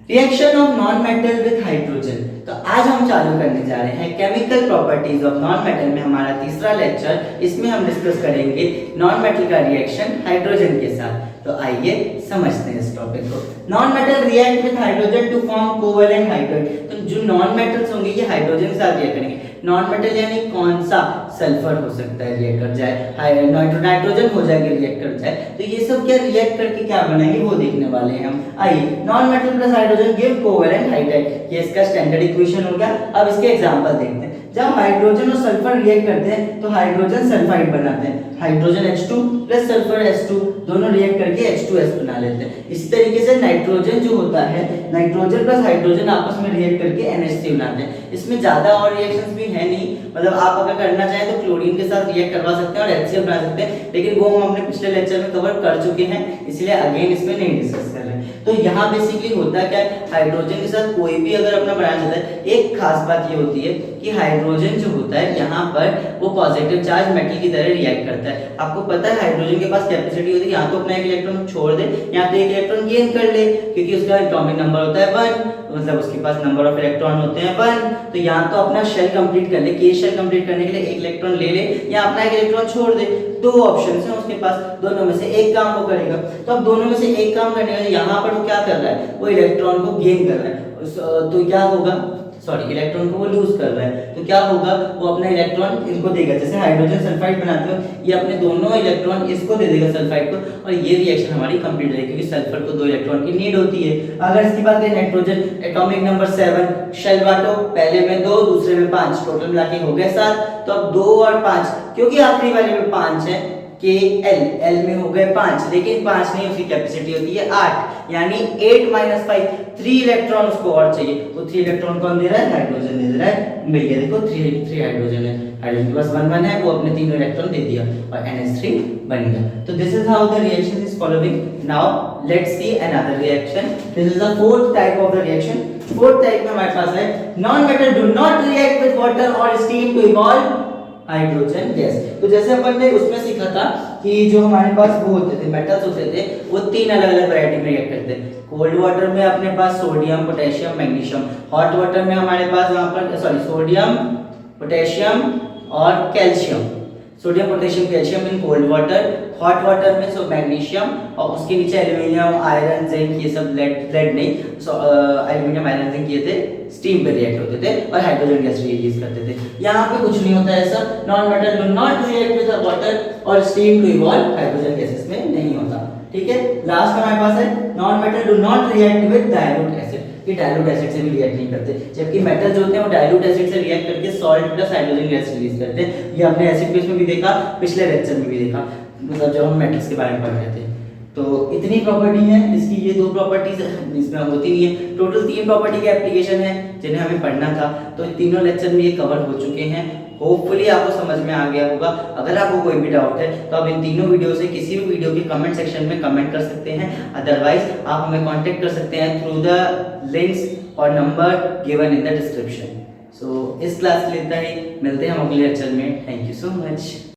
Reaction of non metal with hydrogen. तो आज हम चालू करने जा रहे हैं chemical properties of non metal में हमारा तीसरा लेक्चर। इसमें हम डिस्कस करेंगे नॉन मेटल का रिएक्शन हाइड्रोजन के साथ। तो आइए समझते हैं इस टॉपिक को। Non metal react with hydrogen to form covalent hydrogen. तो जो नॉन मेटल्स होंगे ये हाइड्रोजन के साथ रिएक्ट करेंगे। नॉन मेटल यानी कौन सा? सल्फर हो सकता है रिएक्ट कर जाए, नाइट्रोजन हो जाएगा रिएक्ट कर जाए। तो ये सब क्या रिएक्ट करके क्या बनाएंगे वो देखने वाले हैं हम। आइए, non metal plus hydrogen give covalent hydride, ये इसका स्टैंडर्ड इक्वेशन हो गया। अब इसके एग्जांपल देखते हैं। जब हाइड्रोजन और सल्फर रिएक्ट करते हैं तो हाइड्रोजन सल्फाइड बनाते हैं। Hydrogen H2 plus sulphur H2 दोनों रिएक्ट करके H2S बना लेते हैं। इसी तरीके से नाइट्रोजन जो होता है, नाइट्रोजन प्लस हाइड्रोजन आपस में रिएक्ट करके NH3 बनाते हैं। इसमें ज्यादा और रिएक्शंस भी है नहीं, मतलब आप अगर करना चाहें तो क्लोरीन के साथ रिएक्ट करवा सकते हैं और HCl बना सकते हैं, लेकिन वो हम अपने पिछले लेक्चर में कवर कर चुके हैं, इसलिए अगेन इसमें नहीं डिस्कस कर रहे हैं। तो यहाँ बेसिकली होता क्या है, हाइड्रोजन के साथ कोई भी अगर अपना बनाना चाहता है, एक खास बात ये होती है कि हाइड्रोजन जो होता है यहाँ पर वो पॉजिटिव चार्ज मेटल की तरह रिएक्ट करता है। आपको पता है हाइड्रोजन के पास कैपेसिटी होती है यहाँ तो अपना एक इलेक्ट्रॉन छोड़ दे, यहाँ तो एक इलेक्ट्रॉन गेन कर ले, क्योंकि उसका एटॉमिक नंबर होता है 1, मतलब उसके पास नंबर ऑफ इलेक्ट्रॉन होते हैं 1। तो यहाँ तो अपना शेल कंप्लीट कर ले, के शेल कंप्लीट करने के लिए एक इलेक्ट्रॉन ले ले या अपना एक इलेक्ट्रॉन छोड़ दे। दो ऑप्शन है उसके पास, दोनों में से एक काम वो करेगा। तो अब दोनों में से एक काम करने का यहाँ पर वो क्या कर रहा है, वो इलेक्ट्रॉन को गेन कर रहा है। तो क्या होगा, सॉरी इलेक्ट्रॉन को वो लूज कर रहा है, तो क्या होगा, वो अपना इलेक्ट्रॉन इनको देगा। जैसे हाइड्रोजन सल्फाइड बनाते हो, ये अपने दोनों इलेक्ट्रॉन इसको दे देगा सल्फाइड को, और ये रिएक्शन हमारी कंप्लीट हो जाएगी, क्योंकि सल्फर को 2 इलेक्ट्रॉन की नीड होती है। अगर इसकी बात करें नाइट्रोजन, एटॉमिक नंबर 7, शेल बांटो, पहले में 2 दूसरे में 5, टोटल मिला के हो गए 7। तो अब 2 और 5, क्योंकि आखिरी वाले में 5 है, के एल में हो गए 5, लेकिन 5 नहीं, उसकी कैपेसिटी होती है 8, यानी 8 - 5, 3 इलेक्ट्रॉन उसको और चाहिए। तो 3 इलेक्ट्रॉन कौन दे रहा है, हाइड्रोजन दे रहा है। मिल गया, देखो 3 हाइड्रोजन है, हाइड्रोजन के पास 1 है, वो अपने तीनों इलेक्ट्रॉन दे दिया और NH3 बन गया। तो this is how the reaction is following. Now let's see another reaction. This is the fourth type of the reaction. Fourth type में हमारे पास है non metal do not react with water और steam to evolve hydrogen gas. तो जैसे अपन ने उसमें सीखा था कि जो हमारे पास वो होते थे, मेटल्स होते थे, वो 3 अलग-अलग वैरायटी में रिएक्ट करते हैं। कोल्ड वाटर में अपने पास sodium, potassium, magnesium. Hot water में हमारे पास वहां पर सोडियम, पोटेशियम और calcium. Sodium, potassium, calcium in cold water. Hot water में मैग्नीशियम और उसके नीचे एल्युमिनियम, आयरन, जिंक, ये सब लेड नहीं, एल्युमिनियम, आयरन, जिंक ये थे, स्टीम पे रिएक्ट होते थे और हाइड्रोजन गैस रिलीज करते थे। यहाँ पे कुछ नहीं होता ऐसा। Non metal do not react with water और steam to evolve hydrogen gases में नहीं होता। ठीक है, लास्ट में हमारे पास है non metal do not react with dilute acid. ये डाइल्यूट एसिड से भी रिएक्ट नहीं करते, जबकि मेटल जो होते हैं वो डाइल्यूट एसिड से रिएक्ट करके salt plus hydrogen gas release करते हैं। ये हमने एसिड बेस में भी देखा, पिछले लेक्चर में भी देखा, मतलब जब हम मेटल्स के बारे में पढ़ रहे थे। तो इतनी प्रॉपर्टी है इसकी, ये 2 प्रॉपर्टीज इसमें होती नहीं है। टोटल 3 प्रॉपर्टी के एप्लीकेशन है जिन्हें हमें पढ़ना था, तो तीनों लेक्चर में ये कवर हो चुके हैं। होपफुली आपको समझ में आ गया होगा। अगर आपको कोई भी डाउट है तो आप इन तीनों वीडियो से किसी भी वीडियो के कमेंट सेक्शन में कमेंट कर सकते हैं। अदरवाइज आप हमें कांटेक्ट कर सकते हैं थ्रू द लिंक्स और number given in the description. So इस क्लास के लिए इतना ही, मिलते हैं हम अगले लेक्चर में। Thank you so much.